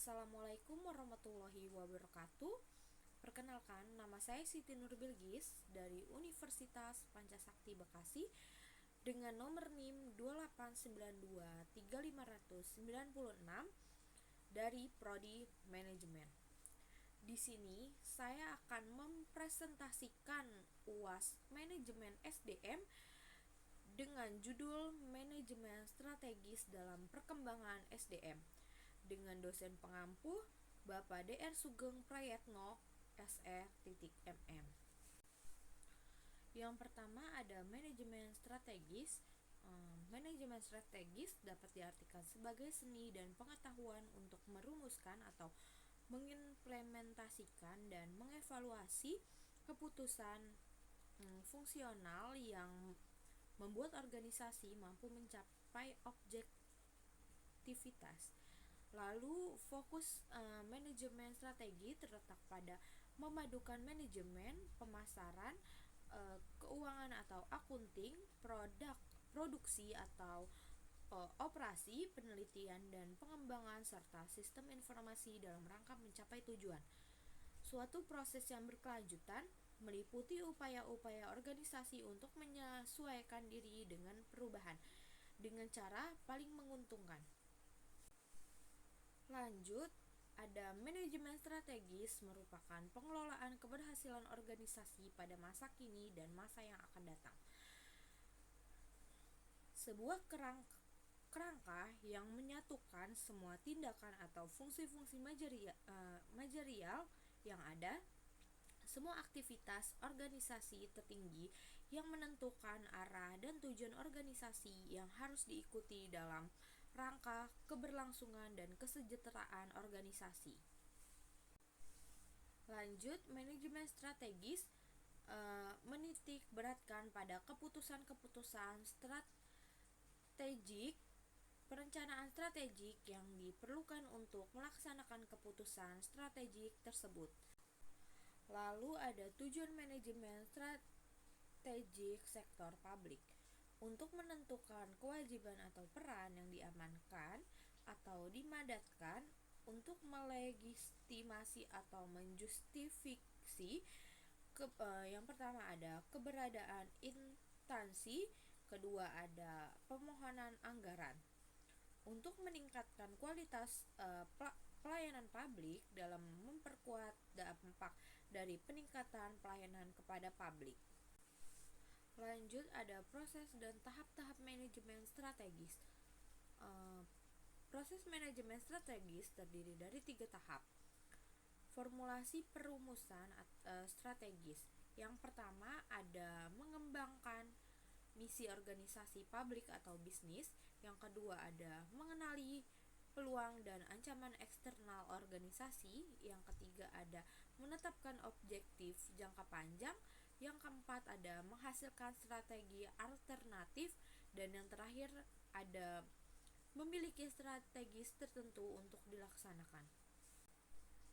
Assalamualaikum warahmatullahi wabarakatuh. Perkenalkan, nama saya Siti Nurbilgis dari Universitas Pancasakti Bekasi dengan nomor NIM 289235096 dari Prodi Manajemen. Di sini saya akan mempresentasikan UAS Manajemen SDM dengan judul Manajemen Strategis dalam Perkembangan SDM dengan dosen pengampu Bapak Dr. Sugeng Prayetno SE.MM. Yang pertama ada manajemen strategis. Manajemen strategis dapat diartikan sebagai seni dan pengetahuan untuk merumuskan atau mengimplementasikan dan mengevaluasi keputusan fungsional yang membuat organisasi mampu mencapai objektivitas. Lalu fokus manajemen strategi terletak pada memadukan manajemen, pemasaran, keuangan atau akunting, produksi atau operasi, penelitian dan pengembangan serta sistem informasi dalam rangka mencapai tujuan. Suatu proses yang berkelanjutan meliputi upaya-upaya organisasi untuk menyesuaikan diri dengan perubahan dengan cara paling menguntungkan. Lanjut, ada manajemen strategis merupakan pengelolaan keberhasilan organisasi pada masa kini dan masa yang akan datang. Sebuah kerangka yang menyatukan semua tindakan atau fungsi-fungsi manajerial yang ada, semua aktivitas organisasi tertinggi yang menentukan arah dan tujuan organisasi yang harus diikuti dalam rangka keberlangsungan dan kesejahteraan organisasi. Lanjut, manajemen strategis menitik beratkan pada keputusan-keputusan strategik, perencanaan strategik yang diperlukan untuk melaksanakan keputusan strategik tersebut. Lalu ada tujuan manajemen strategik sektor publik untuk menentukan kewajiban atau peran yang diamankan atau dimandatkan untuk melegitimasi atau menjustifikasi yang pertama ada keberadaan instansi, kedua ada pemohonan anggaran. Untuk meningkatkan kualitas pelayanan publik dalam memperkuat dampak dari peningkatan pelayanan kepada publik. Lanjut, ada proses dan tahap-tahap manajemen strategis. Proses manajemen strategis terdiri dari 3 tahap. Formulasi perumusan strategis. Yang pertama ada mengembangkan misi organisasi publik atau bisnis. Yang kedua ada mengenali peluang dan ancaman eksternal organisasi. Yang ketiga ada menetapkan objektif jangka panjang. Yang keempat ada menghasilkan strategi alternatif. Dan yang terakhir ada memiliki strategis tertentu untuk dilaksanakan.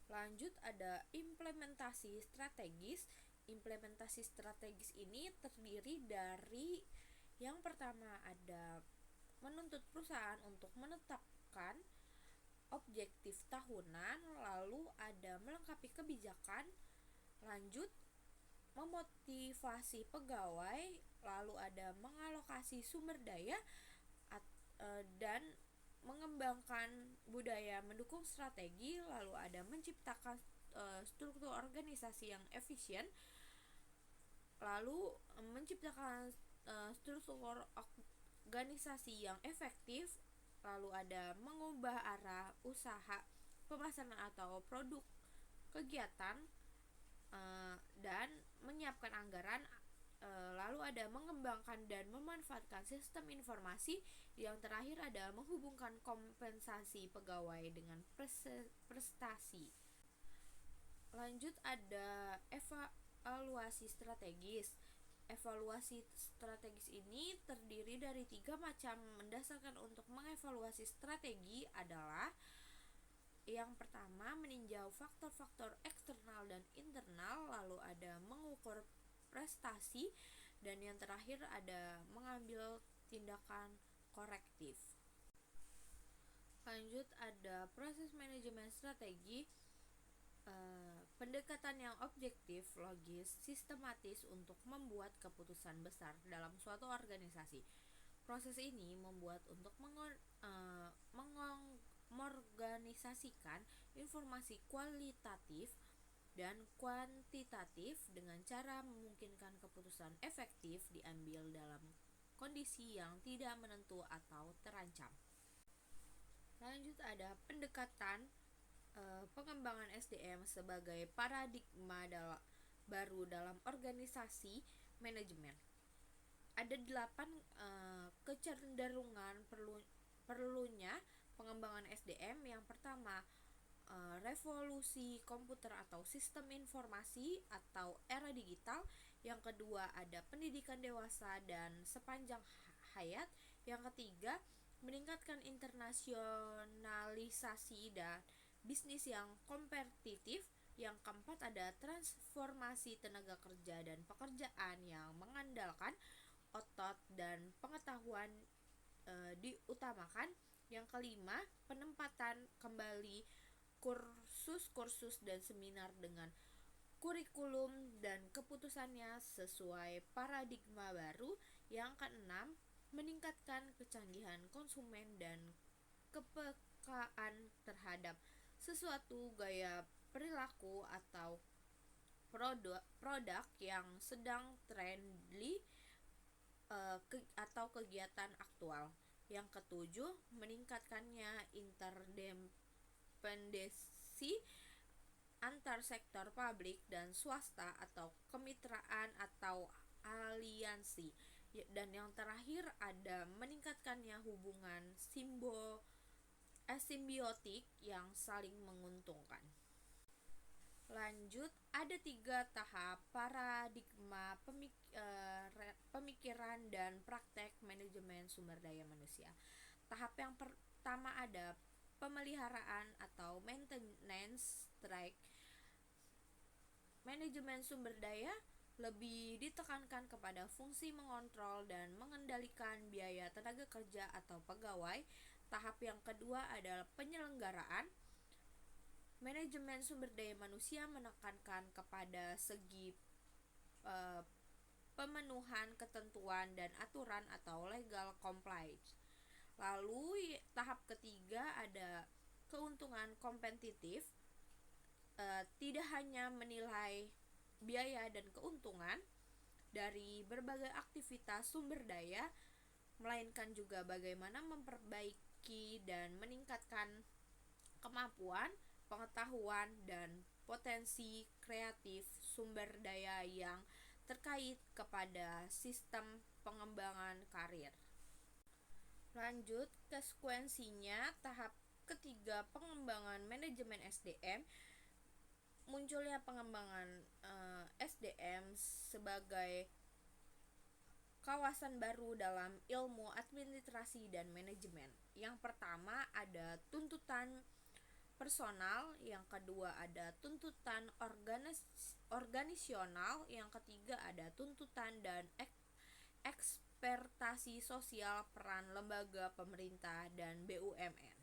Lanjut, ada implementasi strategis. Implementasi strategis ini terdiri dari yang pertama ada menuntut perusahaan untuk menetapkan objektif tahunan, lalu ada melengkapi kebijakan, lanjut memotivasi pegawai, lalu ada mengalokasi sumber daya dan mengembangkan budaya mendukung strategi, lalu ada menciptakan struktur organisasi yang efisien, lalu menciptakan struktur organisasi yang efektif, lalu ada mengubah arah usaha, pemasaran atau produk kegiatan, dan menyiapkan anggaran. Lalu ada mengembangkan dan memanfaatkan sistem informasi. Yang terakhir ada menghubungkan kompensasi pegawai dengan prestasi. Lanjut, ada evaluasi strategis. Evaluasi strategis ini terdiri dari 3 macam. Mendasarkan untuk mengevaluasi strategi adalah yang pertama meninjau faktor-faktor eksternal dan internal, lalu ada mengukur prestasi, dan yang terakhir ada mengambil tindakan korektif. Lanjut ada proses manajemen strategi, pendekatan yang objektif, logis, sistematis untuk membuat keputusan besar dalam suatu organisasi. Proses ini membuat untuk mengorganisasikan informasi kualitatif dan kuantitatif dengan cara memungkinkan keputusan efektif diambil dalam kondisi yang tidak menentu atau terancam. Lanjut ada pendekatan pengembangan SDM sebagai paradigma baru dalam organisasi manajemen. Ada 8 kecenderungan perlunya pengembangan SDM. Yang pertama, revolusi komputer atau sistem informasi atau era digital. Yang kedua ada pendidikan dewasa dan sepanjang hayat. Yang ketiga, meningkatkan internasionalisasi dan bisnis yang kompetitif. Yang keempat ada transformasi tenaga kerja dan pekerjaan yang mengandalkan otot dan pengetahuan diutamakan. Yang kelima, penempatan kembali kursus-kursus dan seminar dengan kurikulum dan keputusannya sesuai paradigma baru. Yang keenam, meningkatkan kecanggihan konsumen dan kepekaan terhadap sesuatu gaya perilaku atau produk yang sedang trendy atau kegiatan aktual. Yang ketujuh, meningkatkannya interdependensi antar sektor publik dan swasta atau kemitraan atau aliansi. Dan yang terakhir ada meningkatkannya hubungan simbiotik yang saling menguntungkan. Lanjut, ada 3 tahap paradigma pemikiran dan praktek manajemen sumber daya manusia. Tahap yang pertama ada pemeliharaan atau maintenance track. Manajemen sumber daya lebih ditekankan kepada fungsi mengontrol dan mengendalikan biaya tenaga kerja atau pegawai. Tahap yang kedua adalah penyelenggaraan. Manajemen sumber daya manusia menekankan kepada segi pemenuhan ketentuan dan aturan atau legal compliance. Lalu tahap ketiga ada keuntungan kompetitif. Tidak hanya menilai biaya dan keuntungan dari berbagai aktivitas sumber daya, melainkan juga bagaimana memperbaiki dan meningkatkan kemampuan, pengetahuan, dan potensi kreatif sumber daya yang terkait kepada sistem pengembangan karir. Lanjut, konsekuensinya tahap ketiga pengembangan manajemen SDM, munculnya pengembangan SDM sebagai kawasan baru dalam ilmu administrasi dan manajemen. Yang pertama ada tuntutan personal, yang kedua ada tuntutan organisasional, yang ketiga ada tuntutan dan ekspektasi sosial peran lembaga pemerintah dan BUMN.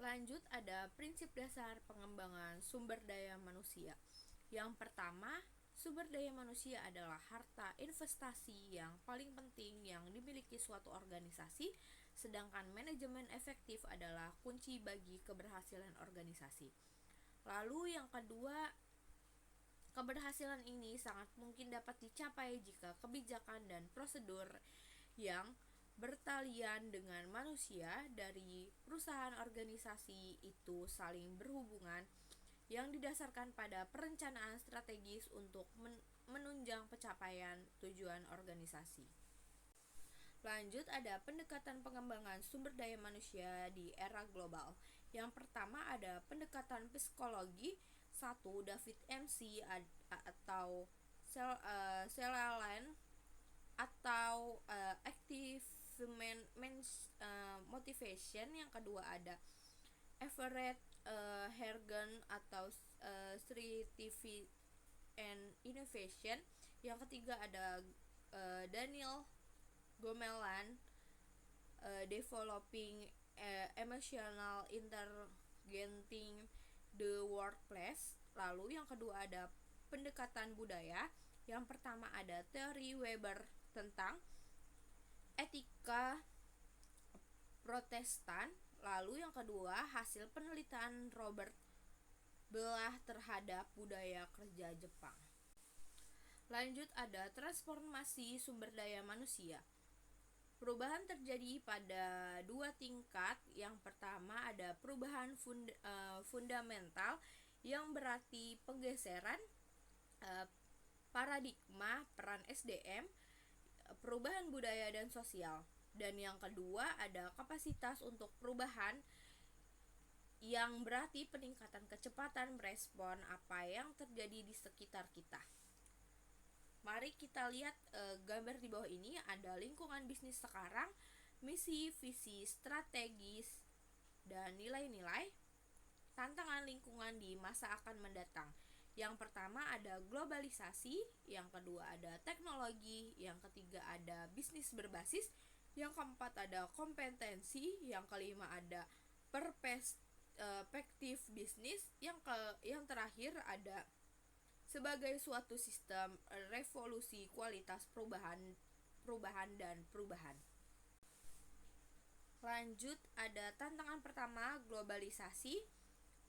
Lanjut ada prinsip dasar pengembangan sumber daya manusia. Yang pertama, sumber daya manusia adalah harta investasi yang paling penting yang dimiliki suatu organisasi, sedangkan manajemen efektif adalah kunci bagi keberhasilan organisasi. Lalu yang kedua, keberhasilan ini sangat mungkin dapat dicapai jika kebijakan dan prosedur yang bertalian dengan manusia dari perusahaan organisasi itu saling berhubungan, yang didasarkan pada perencanaan strategis untuk menunjang pencapaian tujuan organisasi. Lanjut ada pendekatan pengembangan sumber daya manusia di era global. Yang pertama ada pendekatan psikologi. 1. David MC atau Selalan atau active motivation. Yang kedua ada Everett Hargan atau Strategy and Innovation. Yang ketiga ada Daniel Goleman Developing emotional interrogating the workplace. Lalu yang kedua ada pendekatan budaya. Yang pertama ada teori Weber tentang etika Protestan. Lalu yang kedua hasil penelitian Robert Belah terhadap budaya kerja Jepang. Lanjut ada transformasi sumber daya manusia. Perubahan terjadi pada dua tingkat. Yang pertama ada perubahan fundamental yang berarti penggeseran paradigma peran SDM, perubahan budaya dan sosial. Dan yang kedua ada kapasitas untuk perubahan yang berarti peningkatan kecepatan merespon apa yang terjadi di sekitar kita. Mari kita lihat gambar di bawah ini. Ada lingkungan bisnis sekarang, misi, visi, strategis, dan nilai-nilai. Tantangan lingkungan di masa akan mendatang. Yang pertama ada globalisasi, yang kedua ada teknologi, yang ketiga ada bisnis berbasis, yang keempat ada kompetensi, yang kelima ada perspektif bisnis, yang terakhir ada sebagai suatu sistem revolusi kualitas perubahan dan perubahan. Lanjut ada tantangan pertama, globalisasi.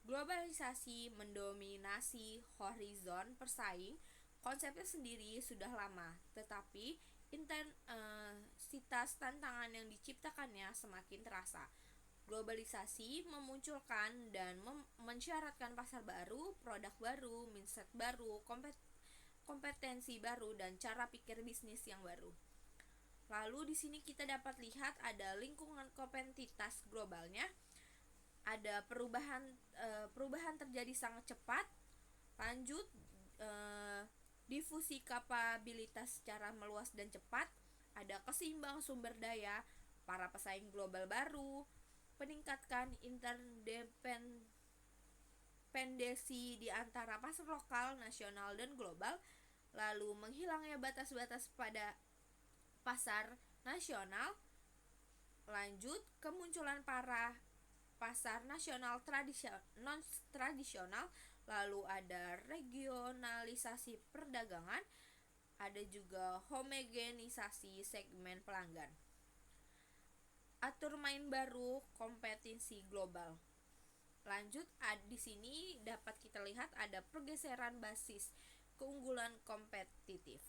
Globalisasi mendominasi horizon persaing. Konsepnya sendiri sudah lama, tetapi intensitas tantangan yang diciptakannya semakin terasa. Globalisasi memunculkan dan mensyaratkan pasar baru, produk baru, mindset baru, kompetensi baru, dan cara pikir bisnis yang baru. Lalu di sini kita dapat lihat ada lingkungan kompetitif globalnya. Ada perubahan terjadi sangat cepat. Lanjut difusi kapabilitas secara meluas dan cepat. Ada keseimbangan sumber daya, para pesaing global baru, peningkatkan interdependensi di antara pasar lokal, nasional, dan global. Lalu menghilangnya batas-batas pada pasar nasional. Lanjut kemunculan para pasar nasional non-tradisional. Lalu ada regionalisasi perdagangan. Ada juga homogenisasi segmen pelanggan. Atur main baru, kompetisi global. Lanjut di sini dapat kita lihat ada pergeseran basis keunggulan kompetitif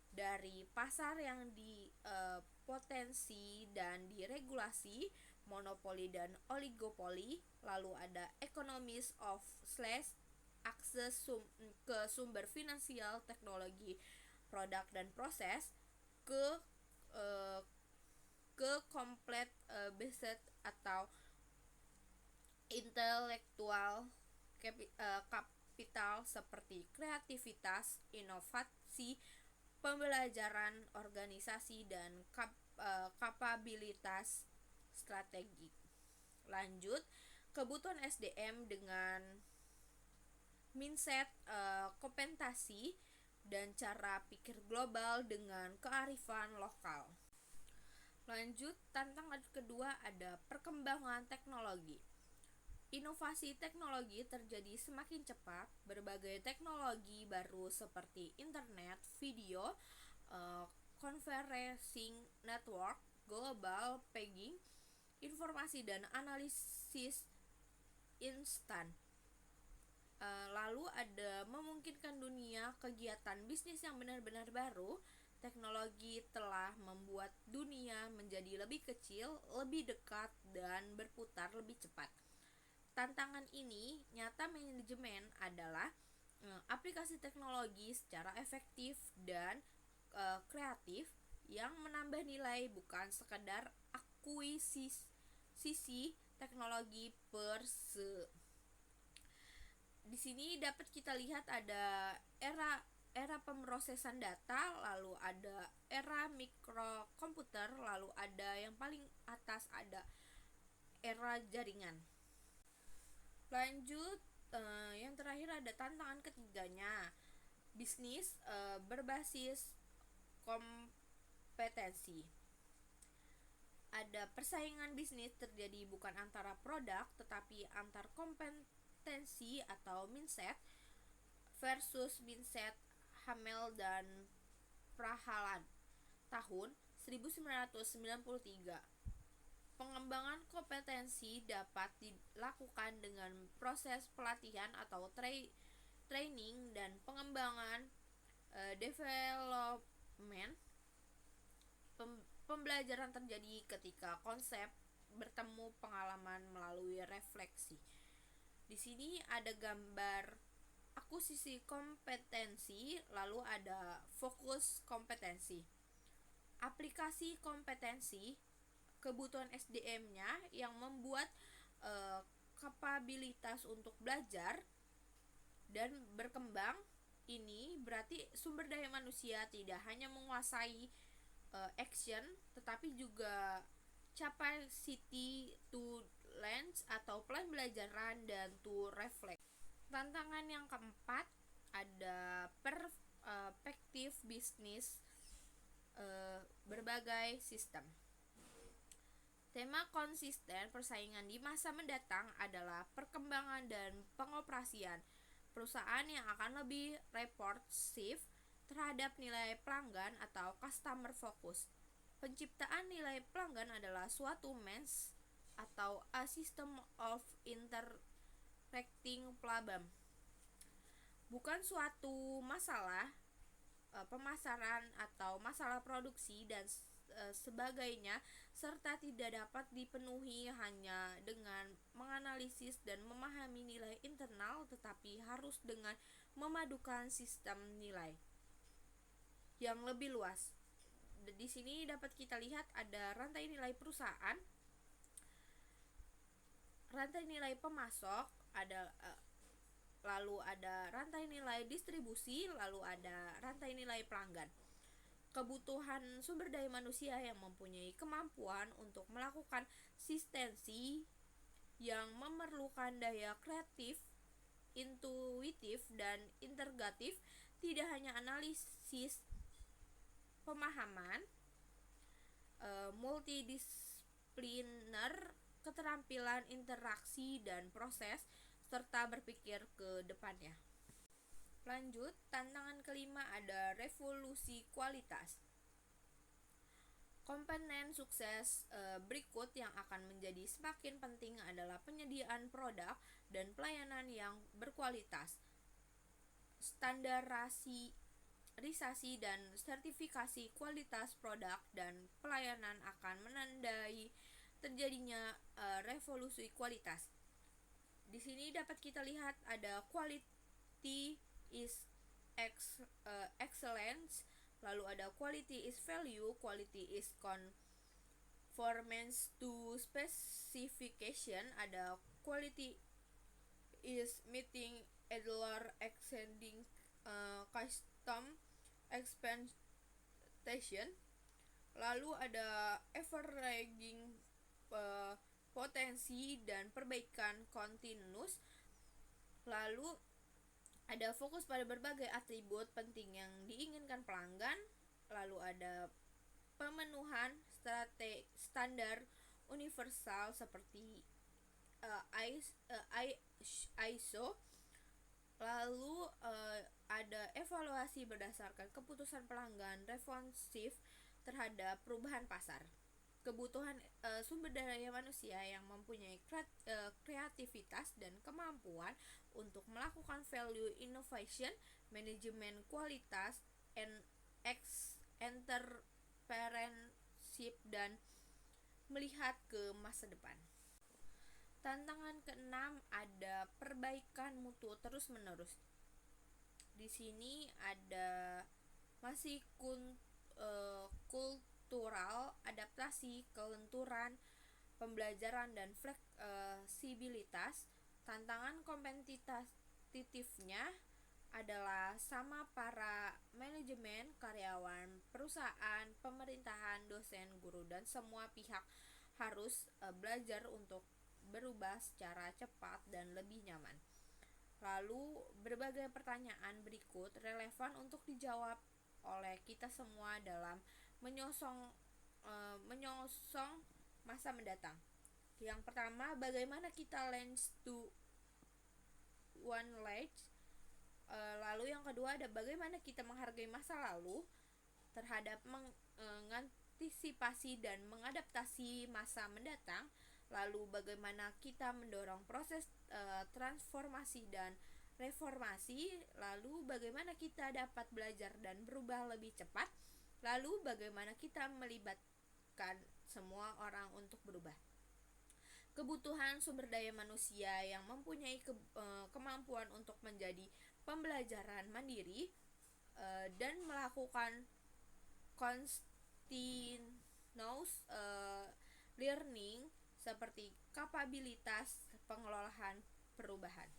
dari pasar yang dipotensi dan diregulasi, monopoli dan oligopoli. Lalu ada economies of akses ke sumber finansial, teknologi, produk dan proses, ke complete based atau intelektual kapital seperti kreativitas, inovasi, pembelajaran, organisasi, dan kapabilitas strategik. Lanjut kebutuhan SDM dengan mindset, kompetensi, dan cara pikir global dengan kearifan lokal. Lanjut tantangan kedua ada perkembangan teknologi. Inovasi teknologi terjadi semakin cepat. Berbagai teknologi baru seperti internet, video, conferencing network, global pegging, informasi dan analisis instan. Lalu ada memungkinkan dunia kegiatan bisnis yang benar-benar baru. Teknologi telah membuat dunia menjadi lebih kecil, lebih dekat, dan berputar lebih cepat. Tantangan ini nyata manajemen adalah aplikasi teknologi secara efektif dan kreatif yang menambah nilai, bukan sekadar akuisisi teknologi per se. Di sini dapat kita lihat ada era pemrosesan data, lalu ada era mikrokomputer, lalu ada yang paling atas ada era jaringan. Lanjut yang terakhir ada tantangan ketiganya, bisnis berbasis kompetensi. Ada persaingan bisnis terjadi bukan antara produk tetapi antar kompetensi atau mindset versus mindset Hamel dan Prahalad tahun 1993. Pengembangan kompetensi dapat dilakukan dengan proses pelatihan atau training dan pengembangan development. Pembelajaran terjadi ketika konsep bertemu pengalaman melalui refleksi. Di sini ada gambar akuisisi kompetensi, lalu ada fokus kompetensi. Aplikasi kompetensi, kebutuhan SDM-nya yang membuat kapabilitas untuk belajar dan berkembang. Ini berarti sumber daya manusia tidak hanya menguasai action tetapi juga capacity to learn atau plan belajaran dan to reflect. Tantangan yang keempat ada perspektif bisnis berbagai sistem. Tema konsisten persaingan di masa mendatang adalah perkembangan dan pengoperasian perusahaan yang akan lebih responsif terhadap nilai pelanggan atau customer focus. Penciptaan nilai pelanggan adalah suatu means atau a system of interacting problem, bukan suatu masalah pemasaran atau masalah produksi dan sebagainya, serta tidak dapat dipenuhi hanya dengan menganalisis dan memahami nilai internal, tetapi harus dengan memadukan sistem nilai yang lebih luas. Di sini dapat kita lihat ada rantai nilai perusahaan, rantai nilai pemasok, lalu ada rantai nilai distribusi, lalu ada rantai nilai pelanggan. Kebutuhan sumber daya manusia yang mempunyai kemampuan untuk melakukan asistensi yang memerlukan daya kreatif, intuitif, dan integratif, tidak hanya analisis pemahaman, multidisipliner, keterampilan interaksi dan proses, serta berpikir ke depannya. Lanjut, tantangan kelima ada revolusi kualitas. Komponen sukses berikut yang akan menjadi semakin penting adalah penyediaan produk dan pelayanan yang berkualitas. Standarisasi dan sertifikasi kualitas produk dan pelayanan akan menandai terjadinya revolusi kualitas. Di sini dapat kita lihat ada quality is excellence, lalu ada quality is value, quality is conformance to specification, ada quality is meeting Adler exceeding custom expectation, lalu ada averaging potensi dan perbaikan continuous, lalu ada fokus pada berbagai atribut penting yang diinginkan pelanggan, lalu ada pemenuhan standar universal seperti ISO, lalu ada evaluasi berdasarkan keputusan pelanggan responsif terhadap perubahan pasar. Kebutuhan sumber daya manusia yang mempunyai kreativitas dan kemampuan untuk melakukan value innovation, manajemen kualitas, entrepreneurship, dan melihat ke masa depan. Tantangan keenam ada perbaikan mutu terus-menerus. Di sini ada masih kultural, adaptasi, kelenturan, pembelajaran, dan fleksibilitas. Tantangan kompetitifnya adalah sama para manajemen, karyawan, perusahaan, pemerintahan, dosen, guru, dan semua pihak harus belajar untuk berubah secara cepat dan lebih nyaman. Lalu berbagai pertanyaan berikut relevan untuk dijawab oleh kita semua dalam menyongsong masa mendatang. Yang pertama, bagaimana kita lens to one life. Lalu yang kedua ada bagaimana kita menghargai masa lalu terhadap mengantisipasi dan mengadaptasi masa mendatang. Lalu bagaimana kita mendorong proses transformasi dan reformasi. Lalu bagaimana kita dapat belajar dan berubah lebih cepat. Lalu bagaimana kita melibatkan semua orang untuk berubah. Kebutuhan sumber daya manusia yang mempunyai kemampuan untuk menjadi pembelajaran mandiri dan melakukan continuous learning seperti kapabilitas pengelolaan perubahan.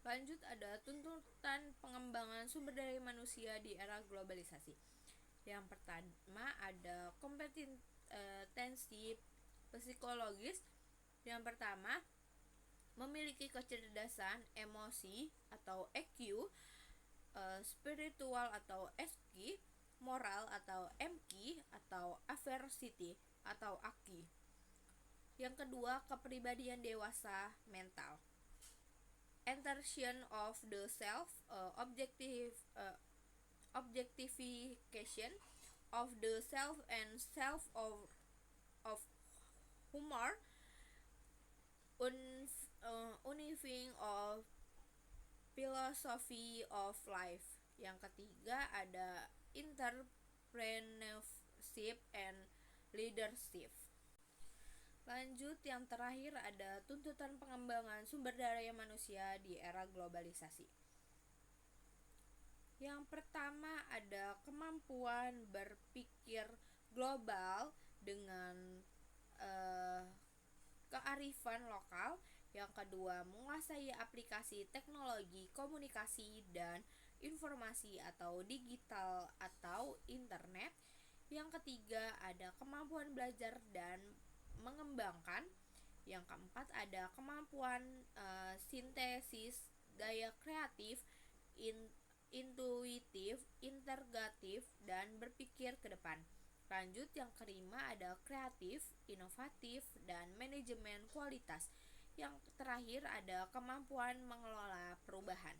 Lanjut, ada tuntutan pengembangan sumber daya manusia di era globalisasi. Yang pertama ada kompetensi psikologis. Yang pertama, memiliki kecerdasan emosi atau EQ, spiritual atau SQ, moral atau MQ, atau aversity atau AQ. Yang kedua, kepribadian dewasa mental. Insertion of the self, objectification of the self and self of humor, unifying of philosophy of life. Yang ketiga ada entrepreneurship and leadership. Lanjut, yang terakhir ada tuntutan pengembangan sumber daya manusia di era globalisasi. Yang pertama ada kemampuan berpikir global dengan kearifan lokal. Yang kedua, menguasai aplikasi teknologi komunikasi dan informasi atau digital atau internet. Yang ketiga, ada kemampuan belajar dan mengembangkan. Yang keempat, ada kemampuan sintesis, daya kreatif, intuitif, integratif, dan berpikir ke depan. Lanjut, yang kelima ada kreatif, inovatif, dan manajemen kualitas. Yang terakhir ada kemampuan mengelola perubahan.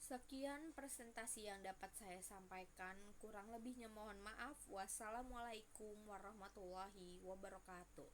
Sekian presentasi yang dapat saya sampaikan, kurang lebihnya mohon maaf. Wassalamualaikum warahmatullahi wabarakatuh.